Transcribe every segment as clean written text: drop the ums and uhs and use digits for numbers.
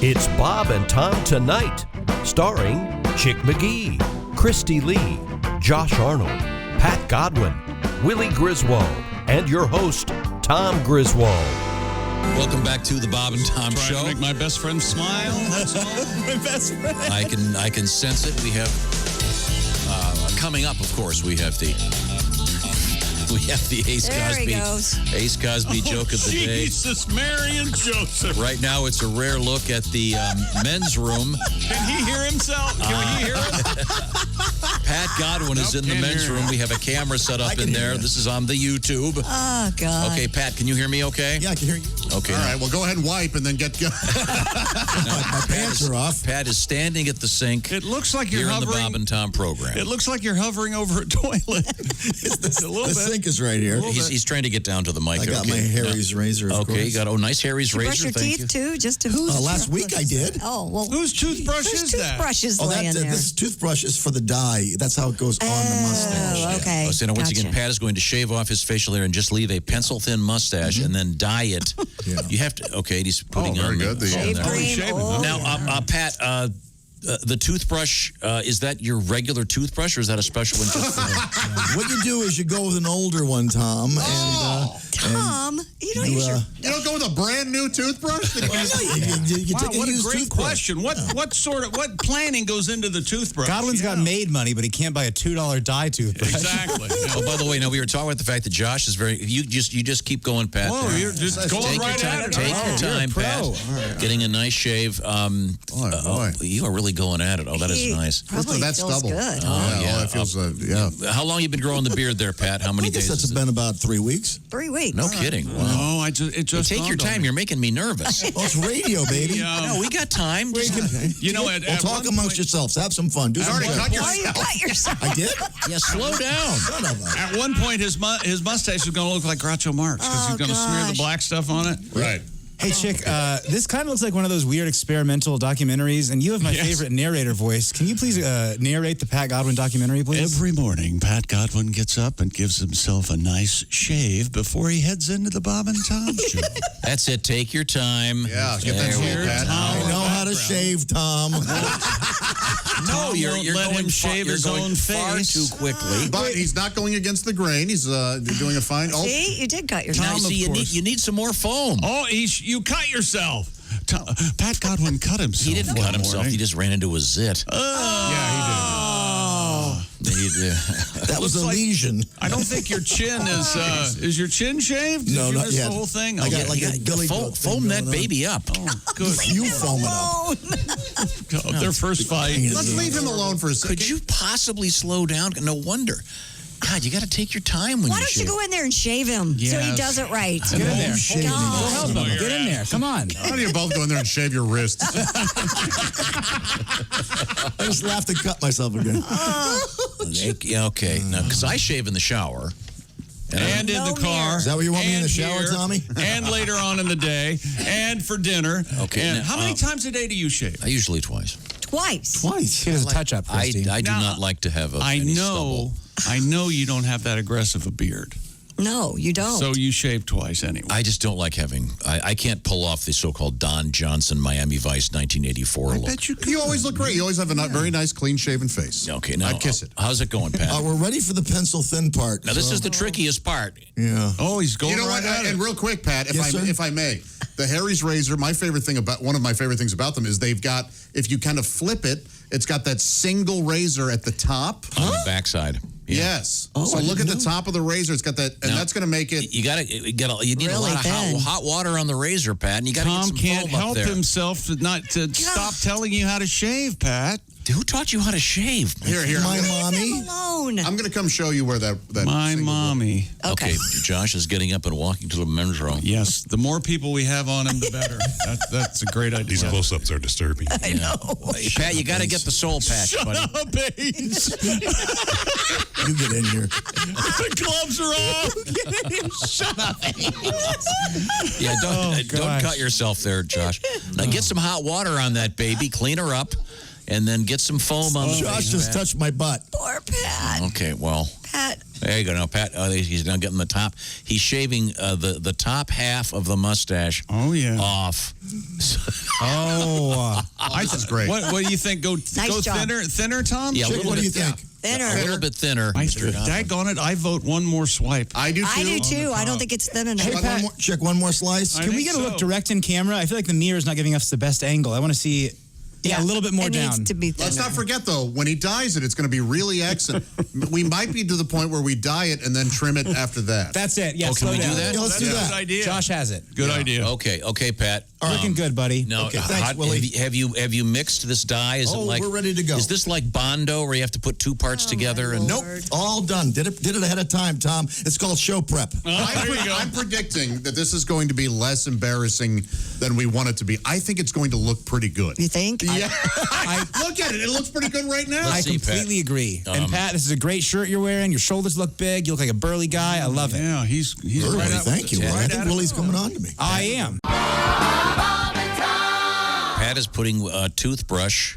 It's Bob and Tom Tonight, starring Chick McGee, Christy Lee, Josh Arnold, Pat Godwin, Willie Griswold, and your host, Tom Griswold. Welcome back to the Bob and Tom Show. To make my best friend smile. That's all. My best friend. I can sense it. We have coming up, of course. We have the Ace Cosby joke of the day. Jesus, Mary and Joseph. Right now, it's a rare look at the men's room. Can he hear himself? Can he hear us? Pat Godwin is in the men's room. We have a camera set up in there. This is on the YouTube. Oh, God. Okay, Pat, can you hear me okay? Yeah, I can hear you. Okay. All right, well, go ahead and wipe and then get going. My pants are off. Pat is standing at the sink. It looks like you're here hovering. in the Bob and Tom program. It looks like you're hovering over a toilet. It's a little The bit. sink is right here. He's trying to get down to the mic. I got my Harry's razor, of course. You got nice Harry's razor. Brush your teeth, too? Just to last week I did. Oh, well. Whose toothbrush is that? Toothbrush is laying there. This toothbrush is for the dye. That's how it goes on the mustache. Oh, okay. So now, once again, Gotcha. Pat is going to shave off his facial hair and just leave a pencil-thin mustache and then dye it. Yeah. You have to, okay, he's putting very on good. the Shave there. cream. shaving, Oh, Now, Pat, the toothbrush, is that your regular toothbrush or is that a special one just for the... What you do is you go with an older one, Tom. Tom, you don't use your... You don't go with a brand new toothbrush? You Wow, take a what a used great toothbrush. question. What planning goes into the toothbrush? Godwin's got made money, but he can't buy a $2 dye toothbrush. Exactly. Oh, by the way, now we were talking about the fact that Josh is very... You just keep going, Pat. Whoa, you're just going Take right your time, at it. Take your time, pro. Pat. Right. Getting a nice shave. boy. You are really going at it. Oh, that is nice. Probably That's feels double. good. Yeah, it feels, How long you been growing the beard there, Pat? How many I guess days? that's is it? been about 3 weeks. 3 weeks. No kidding. Wow. No, it just Take your dawned on time. me. You're making me nervous. Oh, it's radio, baby. Yeah. No, we got time. You know, at Talk one amongst point- yourselves. Have some fun. Do some already jokes. cut Oh, you cut yourself. I did? Yeah, slow down. Son of a... At one point, his mustache was going to look like Groucho Marx because he's going to smear the gosh. black stuff on it. Right. Hey, Chick, this kind of looks like one of those weird experimental documentaries, and you have my Yes. favorite narrator voice. Can you please narrate the Pat Godwin documentary, please? Every morning, Pat Godwin gets up and gives himself a nice shave before he heads into the Bob and Tom Show. That's it. Take your time. Yeah, get that There we shave, go. Pat. I know how to shave, Tom. No, you're let going him shave you're his going own far face. too quickly. But he's not going against the grain. He's doing a fine... Oh, See, you did cut Now, yourself. you see, you need some more foam. Oh, you cut yourself. Pat Godwin cut himself. He didn't cut himself. He just ran into a zit. That was a like- lesion. I don't think your chin is your chin shaved? Did No, you not miss yet. the whole thing? I got like a billy foam, goat thing foam that going on. baby up. good. You foam it up. Their first fight. let's leave him alone for a second. Could you possibly slow down? No wonder. God, you got to take your time when Why you don't you shave. go in there and shave him so he Yes. does it right? Get in there. Shaving. God. Get in there. Come on. Why don't you both go in there and shave your wrists? I just laughed and cut myself again. Yeah, okay. Now, because I shave in the shower. And in No the car. Is that what you want me in and the shower, here, Tommy? And later on in the day. And for dinner. Okay, And now, how many times a day do you shave? I usually twice. Twice. Twice. He does a touch-up, I Christy. do Now, not like to have I any know you don't have that aggressive a beard. No, you don't. So you shave twice anyway. I just don't like having... I can't pull off the so-called Don Johnson Miami Vice 1984 look. bet you could. You always look great. You always have a very nice, clean-shaven face. Okay, now... I'd kiss it. How's it going, Pat? We're ready for the pencil thin part. Now, this so- is the trickiest part. Yeah. Oh, he's going You know right what? at it. And real quick, Pat, Yes, sir? if I may, the Harry's razor. One of my favorite things about them is they've got. If you kind of flip it, it's got that single razor at the top. On the backside. Yeah. Yes. Oh, so I didn't look at the know. top of the razor. It's got that, and Now, that's going to make it. You need a Really lot of thin. hot water on the razor, Pat, and you got to get Tom some can't foam up help there. himself to stop telling you how to shave, Pat. Who taught you how to shave? Here. My mommy. Leave him alone. I'm going to come show you where that. My single- mommy. Okay. Josh is getting up and walking to the men's room. Yes, the more people we have on him, the better. That's a great idea. These close-ups are disturbing. I know. Hey, Pat, you got to get the soul patch, Shut buddy. up, Ace. You get in here. The gloves are off. Shut up. Yeah, don't gosh. cut yourself there, Josh. Now get some hot water on that baby, clean her up, and then get some foam on the Josh face, just Pat. touched my butt. Poor Pat. Okay, well, Pat, There you go. Now, Pat, he's now getting the top. He's shaving the top half of the mustache off. This is great. What do you think? Go job. thinner, Tom? Yeah, Chick, what do you think? Thinner. A little bit thinner. Daggone it, I vote one more swipe. I do too. I do too. I don't think it's thin enough. Check one more slice. Can we get a look direct in camera? I feel like the mirror is not giving us the best angle. I want to see a little bit more it down. Needs to be thinner. Let's not forget, though, when he dyes it, it's going to be really excellent. We might be to the point where we dye it and then trim it after that. That's it. Yeah, Can slow we down. do that? Yeah, let's do that. Good idea. Josh has it. Good idea. Okay, Pat. Looking good, buddy. No, Okay, thanks, Willie. Have you mixed this dye? Is it like we're ready to go. Is this like Bondo, where you have to put two parts together? And Nope, all done. Did it ahead of time, Tom. It's called show prep. I'm predicting that this is going to be less embarrassing than we want it to be. I think it's going to look pretty good. You think? Yeah. Look at it. It looks pretty good right now. I see, completely agree. And Pat, this is a great shirt you're wearing. Your shoulders look big. You look like a burly guy. I love it. Yeah, he's Really, right up thank you. with it. I think Willie's coming on to me. I am. Pat is putting a toothbrush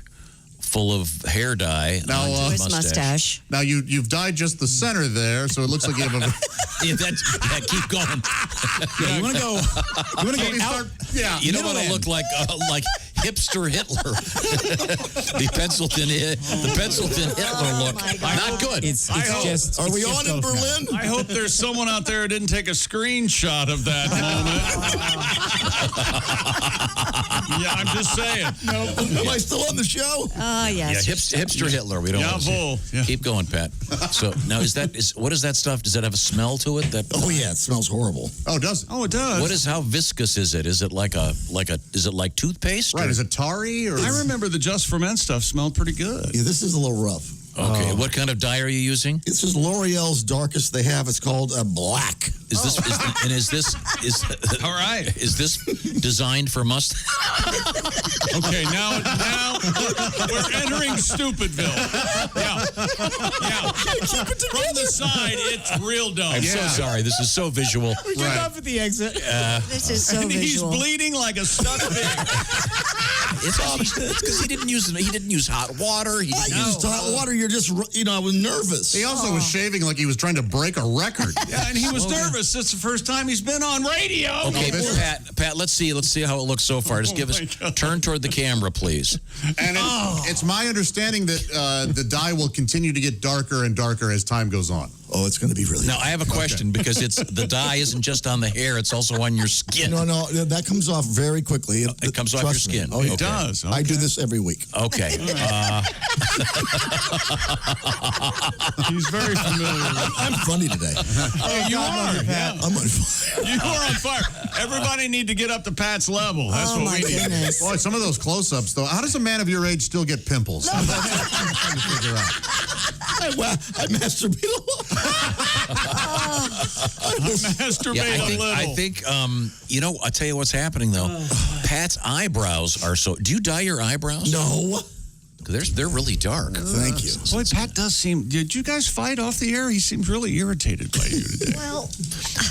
full of hair dye Now, onto his His mustache. Now, you've dyed just the center there, so it looks like you have a... Yeah, keep going. Yeah, you want to go out. You don't want to look like hipster Hitler. the pencil thin Hitler look. Not good. It's just. Are we it's on just in both now. Berlin? I hope there's someone out there who didn't take a screenshot of that moment. Yeah, I'm just saying. Am I still on the show? Yes. Hipster Hitler. We don't want to see. Jawohl. Yeah. Keep going, Pat. So now what is that stuff? Does that have a smell to it? Oh yeah, it smells horrible. Oh, does it? Oh, it does. How viscous is it? Is it like is it like toothpaste? Right, or- is it tarry? Or I remember the Just For Men stuff smelled pretty good. Yeah, this is a little rough. Okay, what kind of dye are you using? This is L'Oreal's darkest they have. It's called black. Is this All right. Is this designed for must? Okay, now we're entering Stupidville. Yeah. From the side, it's real dumb. I'm so sorry. This is so visual. We get off at the exit. This is so And he's visual. bleeding like a stuck pig. It's because he didn't use hot water. He I didn't used hot water. You're just, I was nervous. He also was shaving like he was trying to break a record. Yeah, and he was nervous. It's the first time he's been on radio. Okay, Pat. Let's see how it looks so far. Just give us turn toward the camera, please. And it's my understanding that the dye will continue to get darker and darker as time goes on. Oh, it's going to be really. Now I have a question because the dye isn't just on the hair; it's also on your skin. No, that comes off very quickly. It comes off your trust me. skin. Oh, It does. I do this every week. Okay. He's very familiar. I'm funny today. You are. Yeah. I'm on fire. You are on fire. Everybody need to get up to Pat's level. That's Oh, what my we need. goodness. Boy, some of those close-ups, though. How does a man of your age still get pimples? That's what I'm trying to figure out. I masturbate a lot. Masturbate Yeah, a little. I think I'll tell you what's happening though. Pat's eyebrows are so. Do you dye your eyebrows? No. They're really dark. Thank you. Boy, Pat does seem. Did you guys fight off the air? He seems really irritated by you today. Well,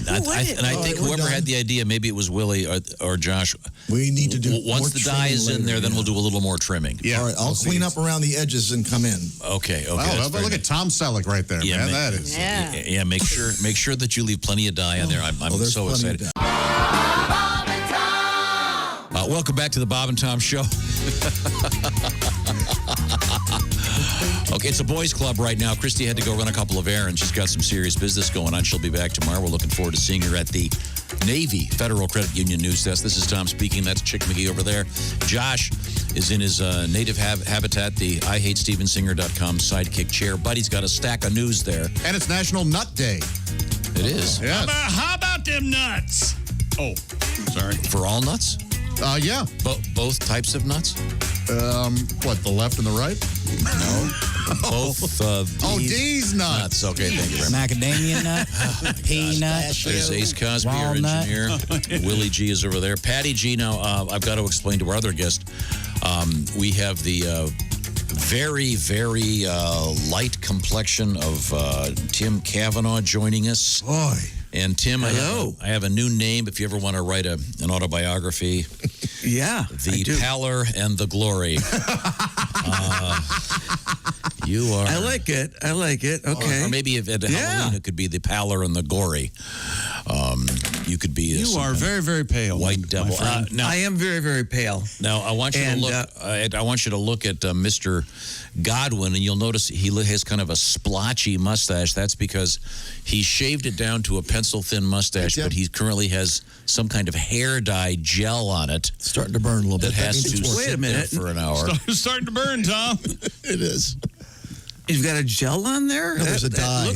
I think we're whoever done. had the idea, maybe it was Willie or Josh. We need to do Once more the dye is trimming in there, later, then yeah. we'll do a little more trimming. Yeah. All right, I'll clean up around the edges and come in. Okay. Wow, that's very look good. at Tom Selleck right there, Yeah, man. ma- That is. Yeah. Make sure that you leave plenty of dye on there. I'm there's so plenty of excited. dye. Welcome back to the Bob and Tom Show. Okay, it's a boys' club right now. Christy had to go run a couple of errands. She's got some serious business going on. She'll be back tomorrow. We're looking forward to seeing her at the Navy Federal Credit Union News Desk. This is Tom speaking. That's Chick McGee over there. Josh is in his native habitat, the IHateStevensinger.com sidekick chair. Buddy's got a stack of news there. And it's National Nut Day. It is. Yes. How about them nuts? Oh, sorry. For all nuts? Yeah. Both types of nuts? What, the left and the right? Both D's nuts. nuts. Okay, thank you very much. Macadamia nut, peanut. There's Ace Cosby, our Walnut. engineer. Willie G is over there. Patty G, now I've got to explain to our other guest. We have the very, very light complexion of Tim Cavanagh joining us. Boy. And Tim, I have a new name if you ever want to write an autobiography. Yeah. The Pallor and the Glory. You are. I like it. Okay. Or maybe if at Halloween it could be the pallor and the gory. You could be. You are very, very pale. White devil. Now, I am very, very pale. Now I want you to look. I want you to look at Mr. Godwin, and you'll notice he has kind of a splotchy mustache. That's because he shaved it down to a pencil-thin mustache, but he currently has some kind of hair dye gel on it. Starting to burn a little That bit. has to Wait a sit minute. there for an hour. Starting to burn, Tom. It is. You've got a gel on there? No, there's a dye.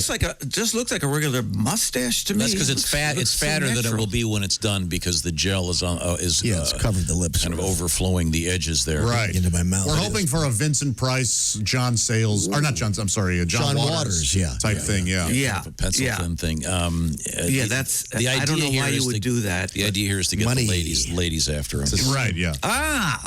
Just looks like a regular mustache to me. That's because it's fat. It's fatter than it will be when it's done because the gel is on. It's covered the lips. Kind of overflowing the edges there. Right. Into my mouth. We're hoping for a Vincent Price, John Sayles, or not John, I'm sorry, a John Waters type thing, yeah. Yeah. Kind of a pencil thin thing. That's. The idea I don't know here why is you would to- do that. The idea here is to get Money. the ladies after him. Right, yeah.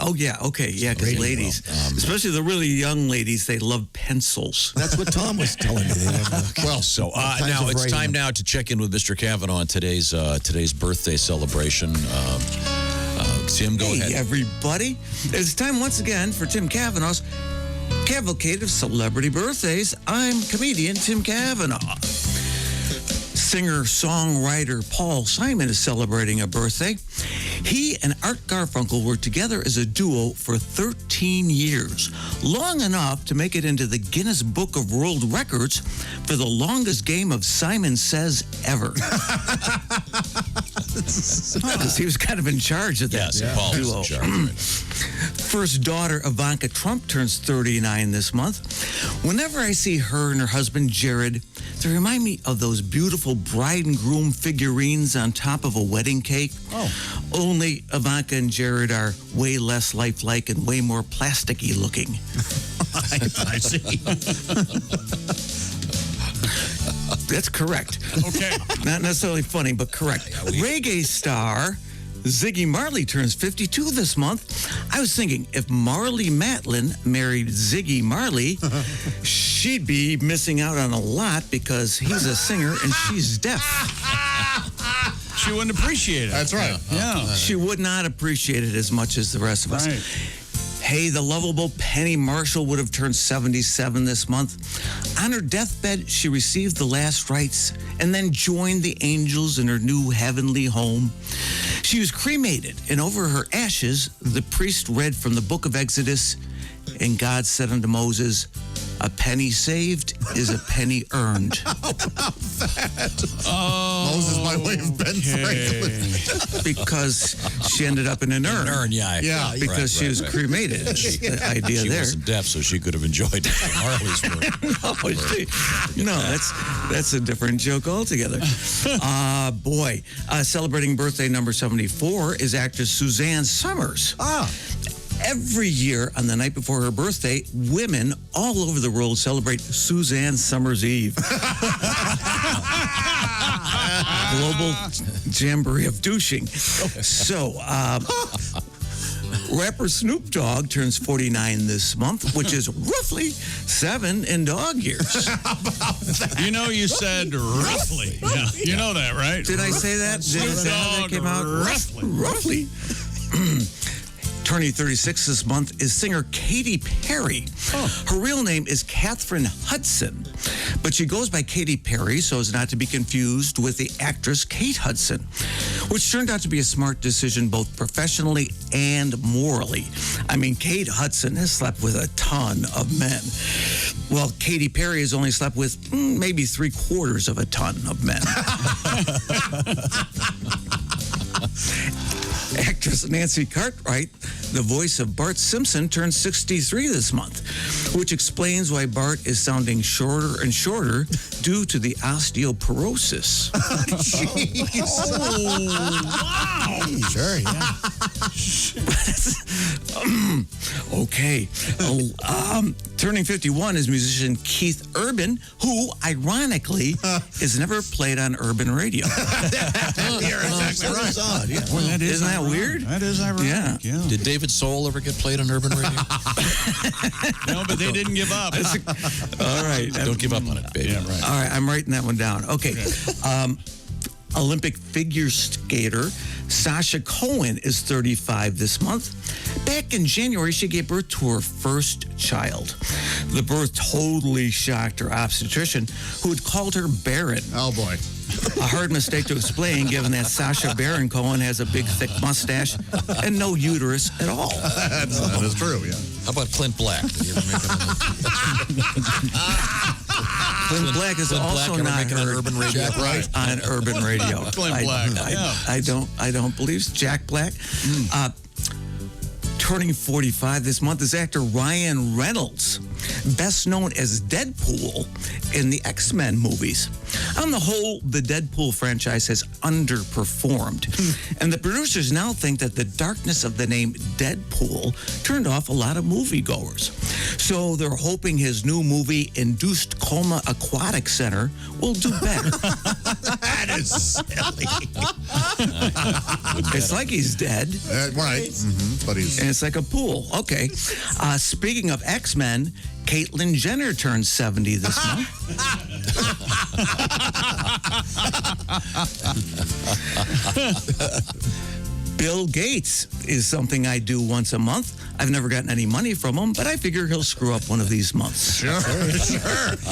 Okay, yeah, because ladies, especially the really young ladies, they love pencils. That's what Tom was telling me. They have, Well, so now it's time now to check in with Mr. Cavanagh on today's birthday celebration. Tim, go Hey, ahead. everybody. It's time once again for Tim Cavanagh's Cavalcade of Celebrity Birthdays. I'm comedian Tim Cavanagh. Singer-songwriter Paul Simon is celebrating a birthday. He and Art Garfunkel were together as a duo for 13 years, long enough to make it into the Guinness Book of World Records for the longest game of Simon Says ever. Because he was kind of in charge of that Paul is duo. in charge. Right. First daughter Ivanka Trump turns 39 this month. Whenever I see her and her husband Jared, they remind me of those beautiful bride and groom figurines on top of a wedding cake. Only Ivanka and Jared are way less lifelike and way more plasticky looking. I see. That's correct. Okay. Not necessarily funny, but correct. Reggae star Ziggy Marley turns 52 this month. I was thinking if Marley Matlin married Ziggy Marley, she'd be missing out on a lot because he's a singer and she's deaf. She wouldn't appreciate it. That's right. Yeah. She would not appreciate it as much as the rest of us. Right. Hey, the lovable Penny Marshall would have turned 77 this month. On her deathbed, she received the last rites and then joined the angels in her new heavenly home. She was cremated, and over her ashes, the priest read from the book of Exodus, and God said unto Moses, "A penny saved is a penny earned." Moses might way have Ben Franklin. Because she ended up in an urn. Yeah. Because she was cremated. The idea She there. wasn't deaf, so she could have enjoyed Marley's work. That's a different joke altogether. Celebrating birthday number 74 is actress Suzanne Summers. Every year on the night before her birthday, women all over the world celebrate Suzanne Summers Eve. Global Jamboree of Douching. So, rapper Snoop Dogg turns 49 this month, which is roughly 7 in dog years. You know, you said roughly. Yeah. You know that, right? Did I say that? Did I say how that came out? Roughly. Turning 36 this month is singer Katy Perry. Her real name is Katherine Hudson, but she goes by Katy Perry so as not to be confused with the actress Kate Hudson, which turned out to be a smart decision both professionally and morally. I mean, Kate Hudson has slept with a ton of men. Well, Katy Perry has only slept with maybe 3/4 of a ton of men. Actress Nancy Cartwright, the voice of Bart Simpson, turned 63 this month, which explains why Bart is sounding shorter and shorter due to the osteoporosis. Wow. Sure, yeah. Okay. Turning 51 is musician Keith Urban, who, ironically, has never played on urban radio. You're exactly right. Odd, yeah. Well, that is Isn't that ironic. weird? That is ironic. Yeah. Did David Soul ever get played on urban radio? No, but they didn't give up. All right. Don't give up on it, baby. Yeah, right. All right, I'm writing that one down. Okay. Olympic figure skater Sasha Cohen is 35 this month. Back in January, she gave birth to her first child. The birth totally shocked her obstetrician, who had called her barren. Oh, boy. A hard mistake to explain, given that Sasha Baron Cohen has a big, thick mustache and no uterus at all. That is true, yeah. How about Clint Black? Did he ever make it Clint Black is also Black not ever make it on heard Urban Radio? on Urban Radio. Clint Black, I don't believe so. Jack Black. Turning 45 this month is actor Ryan Reynolds, best known as Deadpool in the X-Men movies. On the whole, the Deadpool franchise has underperformed, and the producers now think that the darkness of the name Deadpool turned off a lot of moviegoers. So they're hoping his new movie, Induced Coma Aquatic Center, will do better. That is silly. It's like he's dead. Right. But he's... And it's like a pool. Okay. Speaking of X-Men, Caitlyn Jenner turned 70 this month. Bill Gates is something I do once a month. I've never gotten any money from him, but I figure he'll screw up one of these months. Sure.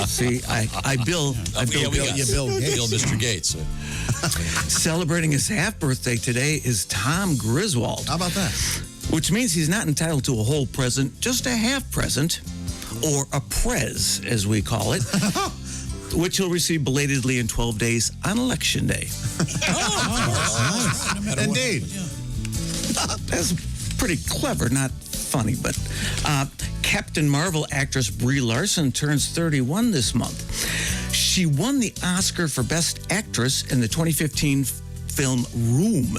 See, I bill Bill Mr. Gates. Celebrating his half birthday today is Tom Griswold. How about that? Which means he's not entitled to a whole present, just a half present, or a prez, as we call it, which he'll receive belatedly in 12 days on Election Day. Indeed. That's pretty clever, not funny, but Captain Marvel actress Brie Larson turns 31 this month. She won the Oscar for Best Actress in the 2015 film Room,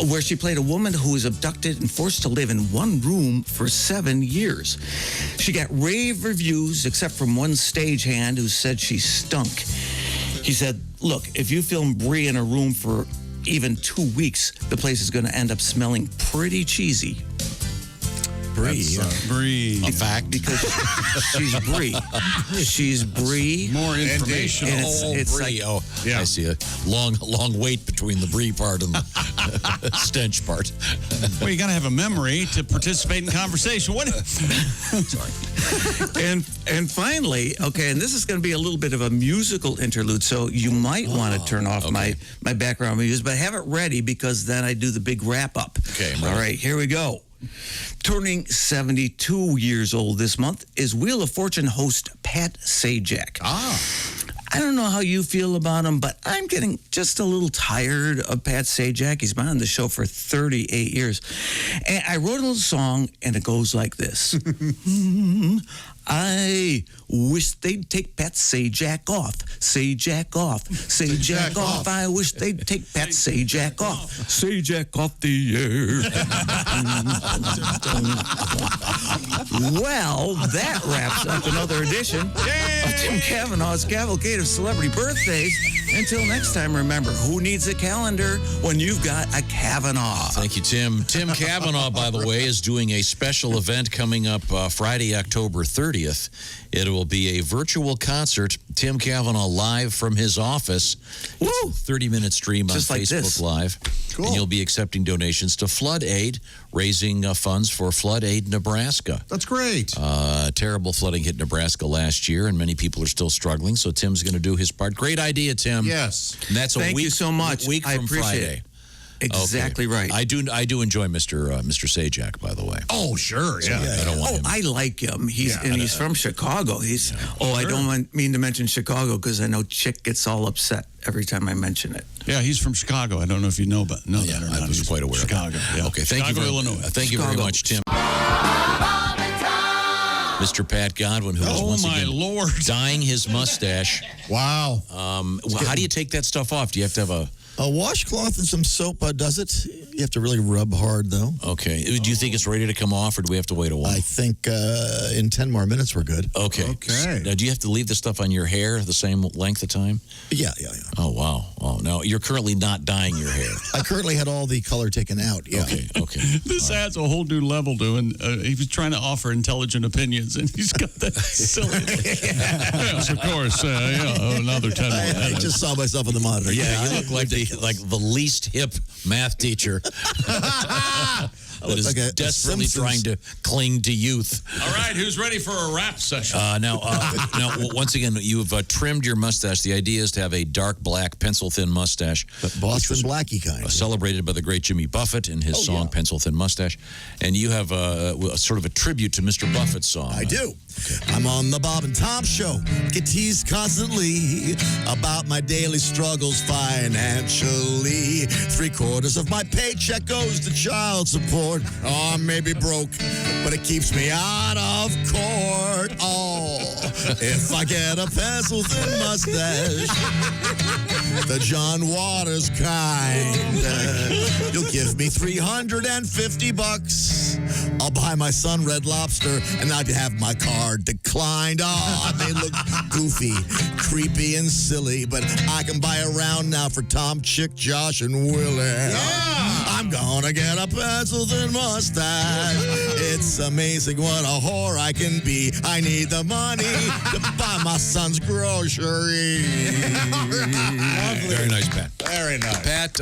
where she played a woman who was abducted and forced to live in one room for 7 years. She got rave reviews, except from one stagehand who said she stunk. He said, "Look, if you film Brie in a room for even 2 weeks, the place is going to end up smelling pretty cheesy." Brie. A fact. Because she's Brie. She's Brie. More information. And it's Brie. like, I see a long wait between the Brie part and the stench part. Well, you got to have a memory to participate in conversation. What? Sorry. and finally, okay, and this is going to be a little bit of a musical interlude, so you might want to turn off my background music, but have it ready because then I do the big wrap up. Okay, I'm all ready. right, here we go. Turning 72 years old this month is Wheel of Fortune host Pat Sajak. I don't know how you feel about him, but I'm getting just a little tired of Pat Sajak. He's been on the show for 38 years. And I wrote a little song, and it goes like this. I wish they'd take Pat Sajak off. Sajak off. Sajak off. I wish they'd take Pat Sajak off. Sajak off the air. Well, that wraps up another edition of Tim Cavanagh's Cavalcade of Celebrity Birthdays. Until next time, remember, who needs a calendar when you've got a Cavanagh? Thank you, Tim. Tim Cavanagh, by the way, is doing a special event coming up Friday, October 30th. It will be a virtual concert, Tim Cavanagh live from his office. Woo! It's a 30-minute stream Just on like Facebook this. Live. Cool. And you'll be accepting donations to Flood Aid, raising funds for Flood Aid Nebraska. That's great. Terrible flooding hit Nebraska last year, and many people are still struggling, so Tim's going to do his part. Great idea, Tim. Yes. And that's a Thank week, you so much. week I from appreciate Friday. it. Exactly Okay. right. I do enjoy Mr. Sajak, by the way. Oh, sure. Yeah. I don't want him. I like him. He's from Chicago. I don't mean to mention Chicago because I know Chick gets all upset every time I mention it. Yeah, he's from Chicago. I don't know if you know that or not. I was quite aware Chicago. of that. Yeah. Okay, thank Chicago, you. Illinois. Thank you very Chicago. much, Tim. Mr. Pat Godwin, who is once my again Lord. dyeing his mustache. Wow. How do you take that stuff off? Do you have to have a A washcloth and some soap does it. You have to really rub hard, though. Okay. Do you think it's ready to come off, or do we have to wait a while? I think in 10 more minutes we're good. Okay. Okay. Now, do you have to leave the stuff on your hair the same length of time? Yeah. Oh, wow. Oh, now you're currently not dyeing your hair. I currently had all the color taken out. Yeah. Okay. This adds a whole new level to him. He was trying to offer intelligent opinions, and he's got that silly. Yes, of course. Another 10 more I minutes. just saw myself on the monitor. Yeah, you look like the least hip math teacher that is like a desperately Simpsons. trying to cling to youth. All right, who's ready for a rap session? Now, once again, you've trimmed your mustache. The idea is to have a dark black, pencil-thin mustache. But Boston Blackie kind. Celebrated by the great Jimmy Buffett in his song Pencil Thin Mustache. And you have a sort of a tribute to Mr. Buffett's song. I do. I'm on the Bob and Tom Show. Get teased constantly about my daily struggles financially. 3/4 of my paycheck goes to child support. Oh, I may be broke, but it keeps me out of court. Oh, if I get a pencil thin mustache, the John Waters kind, you'll give me $350. I'll buy my son Red Lobster, and I'd have my card declined. Oh, they look goofy, creepy, and silly, but I can buy a round now for Tom, Chick, Josh, and Willie. Yeah. I'm gonna get a pencil-thin mustache. It's amazing what a whore I can be. I need the money to buy my son's groceries. Very nice, Pat. Very nice. Pat,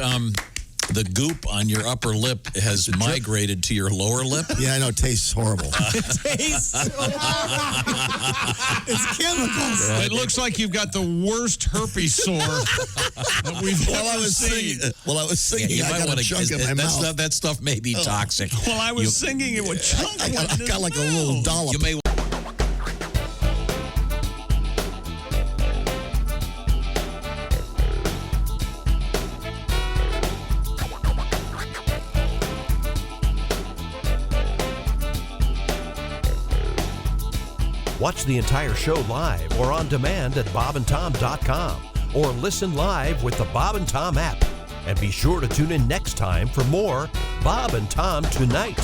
the goop on your upper lip has migrated to your lower lip. Yeah, I know. It tastes horrible. It's chemicals. It looks like you've got the worst herpes sore that we've While I ever was singing. singing, I got a chunk in my mouth. That stuff may be toxic. While I was singing, it would chunk. I got like a little dollop. You may. Watch the entire show live or on demand at bobandtom.com or listen live with the Bob and Tom app. And be sure to tune in next time for more Bob and Tom Tonight.